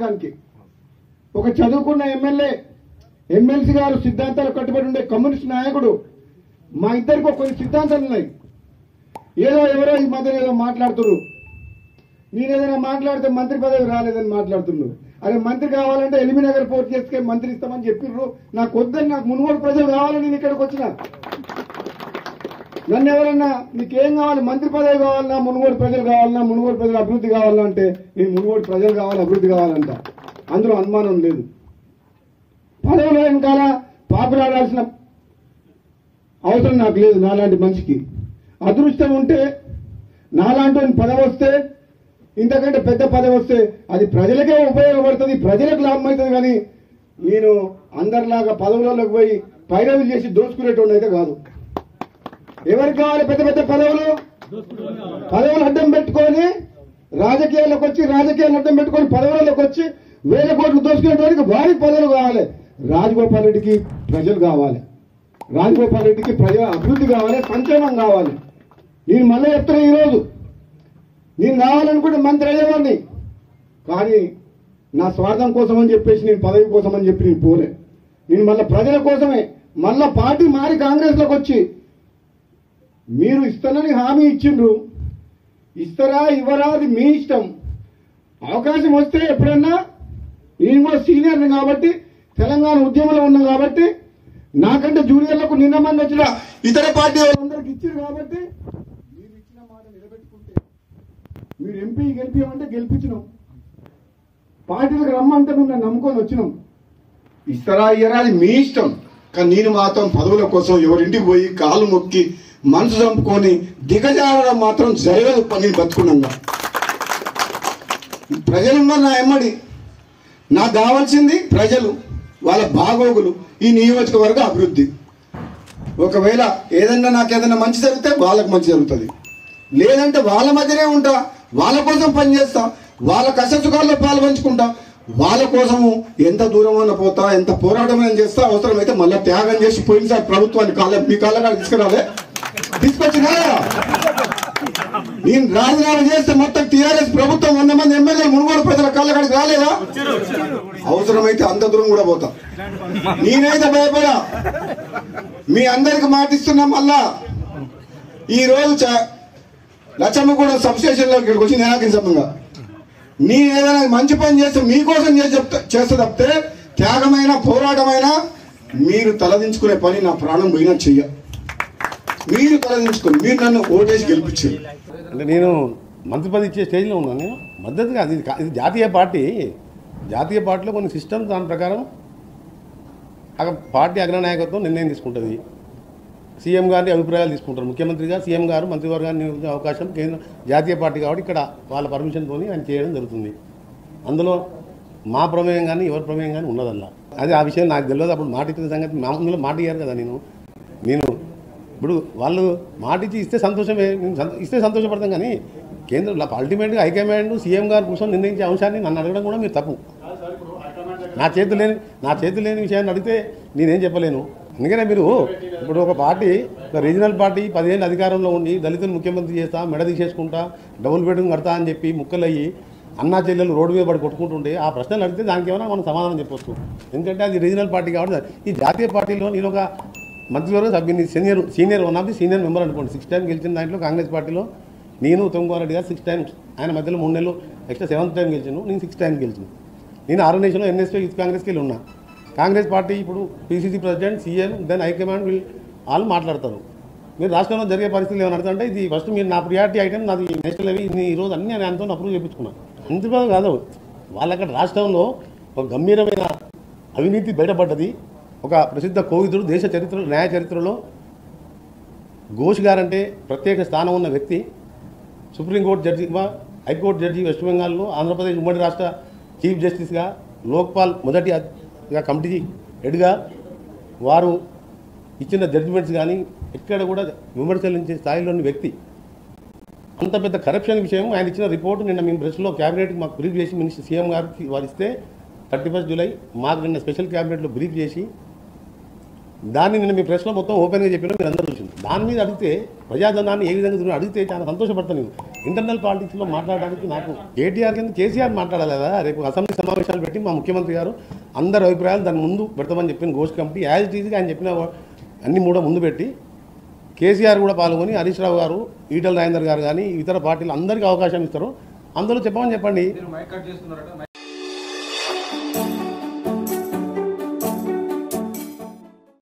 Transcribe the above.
నియోజకవర్గానికి ఒక చదువుకున్న ఎమ్మెల్యే ఎమ్మెల్సీ గారు సిద్ధాంతాలు కట్టుబడి ఉండే కమ్యూనిస్ట్ నాయకుడు మా ఇద్దరికి కొన్ని సిద్ధాంతాలు ఉన్నాయి. ఏదో ఎవరో ఈ మధ్య ఏదో మాట్లాడుతున్నారు. నేను ఏదైనా మాట్లాడితే మంత్రి పదవి రాలేదని మాట్లాడుతున్నారు. అరే మంత్రి కావాలంటే ఎలిమినగర్ పోటీ చేసుకుని మంత్రి ఇస్తామని చెప్పిర్రు. నాకు వద్దని, నాకు మునుగోడు ప్రజలు కావాలని నేను ఇక్కడికి వచ్చిన. నన్ను ఎవరన్నా నీకేం కావాలి, మంత్రి పదవి కావాలన్నా, మునుగోడు ప్రజలు కావాలన్నా, మునుగోడు ప్రజలు అభివృద్ధి కావాలన్నా అంటే నేను మునుగోడు ప్రజలు కావాలి, అభివృద్ధి కావాలంట. అందులో అనుమానం లేదు. పదవుల వెనకాల పాపులాడాల్సిన అవసరం నాకు లేదు. నాలాంటి మనిషికి అదృష్టం ఉంటే, నాలాంటి పదవి వస్తే, ఇంతకంటే పెద్ద పదవి వస్తే అది ప్రజలకే ఉపయోగపడుతుంది, ప్రజలకు లాభం అవుతుంది. కానీ నేను అందరిలాగా పదవులలోకి పోయి పైరవి చేసి దోచుకునేటువంటి అయితే కాదు. ఎవరికి కావాలి పెద్ద పెద్ద పదవులు? పదవులు అడ్డం పెట్టుకొని రాజకీయాల్లోకి వచ్చి, రాజకీయాలు అడ్డం పెట్టుకొని పదవులలోకి వచ్చి వేల కోట్లు దోచుకునేటువంటి వారికి పదవులు కావాలి. రాజగోపాల్ రెడ్డికి ప్రజలు కావాలి, రాజగోపాల్ రెడ్డికి ప్రజల అభివృద్ధి కావాలి, సంక్షేమం కావాలి. నేను మళ్ళీ చెప్తున్నా, ఈరోజు నేను కావాలనుకుంటే మంత్రి అయ్యేవాడిని. కానీ నా స్వార్థం కోసం అని చెప్పేసి, నేను పదవి కోసం అని చెప్పి నేను పోలే. నేను మళ్ళీ ప్రజల కోసమే, మళ్ళా పార్టీ మారి కాంగ్రెస్లోకి వచ్చి, మీరు ఇస్తానని హామీ ఇచ్చిండ్రు, ఇస్తారా ఇవ్వరా అది మీ ఇష్టం. అవకాశం వస్తే ఎప్పుడన్నా, నేను కూడా సీనియర్ని కాబట్టి, తెలంగాణ ఉద్యమంలో ఉన్నాం కాబట్టి, నాకంటే జూనియర్లకు నిన్న మంది వచ్చిన ఇతర పార్టీ వాళ్ళందరికి ఇచ్చారు కాబట్టి, మీరు ఇచ్చిన మాట నిలబెట్టుకుంటే, మీరు ఎంపీ గెలిపించమంటే గెలిపించినాం, పార్టీలకు రమ్మంటే మేము నమ్ముకొని వచ్చినాం. ఇస్తారా ఇయ్యరా అది మీ ఇష్టం. కానీ నేను మాత్రం పదవుల కోసం ఎవరింటికి పోయి కాలు మొక్కి మనసు చంపుకొని దిగజారడం మాత్రం జరగదు. పని బతుకున్నాగా ప్రజలున్న నా ఎమ్మడి, నాకు కావాల్సింది ప్రజలు, వాళ్ళ బాగోగులు, ఈ నియోజకవర్గ అభివృద్ధి. ఒకవేళ నాకు ఏదైనా మంచి జరిగితే వాళ్ళకు మంచి జరుగుతుంది, లేదంటే వాళ్ళ మధ్యనే ఉంటా, వాళ్ళ కోసం పనిచేస్తా, వాళ్ళ కష్టసుఖాల్లో పాల్పంచుకుంటా, వాళ్ళ కోసము ఎంత దూరం అన్న పోతా, ఎంత పోరాటం చేస్తా, అవసరమైతే మళ్ళీ త్యాగం చేసి పోయినసారి ప్రభుత్వాన్ని మీ కాళ్ళ తీసుకురాలే, తీసుకొచ్చినా. నేను రాజీనామా చేస్తే మొత్తం టీఆర్ఎస్ ప్రభుత్వం 100 మంది ఎమ్మెల్యేలు మునుగోడు ప్రజల కాళ్ళ కాడికి రాలేదా? అవసరమైతే అంత దూరం కూడా పోతా. నేనైతే భయపడా. మీ అందరికి మాటిస్తున్నా. మళ్ళా ఈ రోజు లచ్చమ్మగూడెం సబ్స్టేషన్ లో ఇక్కడికి వచ్చి నేనాకించమంగా, నేను ఏదైనా మంచి పని చేస్తే మీకోసం చేస్తే తప్పితే త్యాగమైన పోరాటమైన మీరు తలదించుకునే పని నా ప్రాణం పోయినా చెయ్య. మీరు తలదించుకొని మీరు నన్ను ఓటేసి గెలిపించారు. అంటే నేను మంత్రి పదవి ఇచ్చే స్టేజ్లో ఉన్నాను. నేను మద్దతుగా ఇది జాతీయ పార్టీ, జాతీయ పార్టీలో కొన్ని సిస్టమ్, దాని ప్రకారం పార్టీ అగ్రనాయకత్వం నిర్ణయం తీసుకుంటుంది. సీఎం గారిని అభిప్రాయాలు తీసుకుంటారు. ముఖ్యమంత్రిగా సీఎం గారు మంత్రివర్గాన్ని నియమించే అవకాశం కేంద్ర జాతీయ పార్టీ కాబట్టి ఇక్కడ వాళ్ళ పర్మిషన్తో ఆయన చేయడం జరుగుతుంది. అందులో మా ప్రమేయం కానీ ఎవరి ప్రమేయం కానీ ఉన్నదల్లా. అది ఆ విషయం నాకు తెలియదు. అప్పుడు మాట ఇచ్చిన సంగతి మా ముందులో మాట ఇయ్యారు కదా. నేను ఇప్పుడు వాళ్ళు మాట ఇస్తే సంతోషమే, నేను ఇస్తే సంతోషపడతాం. కానీ కేంద్రంలో అల్టిమేట్గా హైకమాండ్ సీఎం గారు కూర్చొని నిర్ణయించే అంశాన్ని నన్ను అడగడం కూడా మీరు తప్పు. నా చేతి లేని విషయాన్ని అడిగితే నేనేం చెప్పలేను. అందుకనే మీరు ఇప్పుడు ఒక పార్టీ, ఒక రీజనల్ పార్టీ 10 ఏళ్ళు అధికారంలో ఉండి దళితులు ముఖ్యమంత్రి చేస్తా, మెడ తీసేసుకుంటా, డబుల్ బెడ్రూమ్ కడతా అని చెప్పి ముక్కలయ్యి అన్నా చెల్లెలు రోడ్డు మీద పడి కొట్టుకుంటుంటే ఆ ప్రశ్నలు అడిగితే దానికి ఏమైనా మనం సమాధానం చెప్పొచ్చు. ఎందుకంటే అది రీజనల్ పార్టీ కాబట్టి. ఈ జాతీయ పార్టీలో నేను ఒక మంత్రివర్గ సభ్యుని, senior one of the senior member అనుకోండి. 6 టైం గెలిచిన దాంట్లో కాంగ్రెస్ పార్టీలో నేను ఉత్తమ్ కుమార్ రెడ్డి గారు 6 టైమ్స్, ఆయన మధ్యలో 3 నెలలు ఎక్స్ట్రా 7th టైం గెలిచాను. నేను 6 టైం గెలిచాను. నేను ఆర్గనైజేషన్లో ఎన్ఎస్పీ యూత్ కాంగ్రెస్కి వెళ్ళి ఉన్నా. కాంగ్రెస్ పార్టీ ఇప్పుడు PCC president, CM, then high command వాళ్ళు మాట్లాడతారు. మీరు రాష్ట్రంలో జరిగే పరిస్థితులు ఏమైనా అడుగుతుంటే ఇది ఫస్ట్ మీరు నా ప్రియారిటీ ఐటమ్ నాది నేషనల్ అవి ఈరోజు అన్నీ నేను ఆయనతో అప్రూవ్ చేయించుకున్నాను. అంతేకాదు కాదు, వాళ్ళక్కడ రాష్ట్రంలో ఒక గంభీరమైన అవినీతి బయటపడ్డది. ఒక ప్రసిద్ధ కోవిదుడు దేశ చరిత్రలో, న్యాయ చరిత్రలో ఘోష్ గారంటే ప్రత్యేక స్థానం ఉన్న వ్యక్తి. సుప్రీంకోర్టు జడ్జిగా, హైకోర్టు జడ్జి, వెస్ట్ బెంగాల్లో ఆంధ్రప్రదేశ్ ఉమ్మడి రాష్ట్ర చీఫ్ జస్టిస్గా, లోక్పాల్ మొదటిగా కమిటీ హెడ్గా వారు ఇచ్చిన జడ్జిమెంట్స్ కానీ ఎక్కడ కూడా విమర్శించే స్థాయిలోని వ్యక్తి. అంత పెద్ద కరప్షన్ విషయం ఆయన ఇచ్చిన రిపోర్టు నిన్న మేము ప్రెస్లో క్యాబినెట్కి మాకు బ్రీఫ్ చేసి మినిస్టర్ సీఎం గారికి వారు ఇస్తే 31 జూలై మాకు నిన్న స్పెషల్ క్యాబినెట్లో బ్రీఫ్ చేసి దాన్ని నిన్న మీ ప్రెస్లో మొత్తం ఓపెన్గా చెప్పినా మీరు అందరూ చూసింది. దాని మీద అడిగితే ప్రజాధనాన్ని ఏ విధంగా అడిగితే చాలా సంతోషపడతాను నేను. ఇంటర్నల్ పాలిటిక్స్లో మాట్లాడడానికి నాకు కేటీఆర్ కింద కేసీఆర్ మాట్లాడలేదా? రేపు అసెంబ్లీ సమావేశాలు పెట్టి మా ముఖ్యమంత్రి గారు అందరి అభిప్రాయాలు దాని ముందు పెడతామని చెప్పిన గోష్ఠి కమిటీ యాజ్ ఇట్ ఈజ్గా ఆయన చెప్పిన అన్ని కూడా ముందు పెట్టి కేసీఆర్ కూడా పాల్గొని హరీష్ రావు గారు, ఈటల రాజేందర్ గారు కానీ ఇతర పార్టీలు అందరికీ అవకాశం ఇస్తారు, అందులో చెప్పమని చెప్పండి.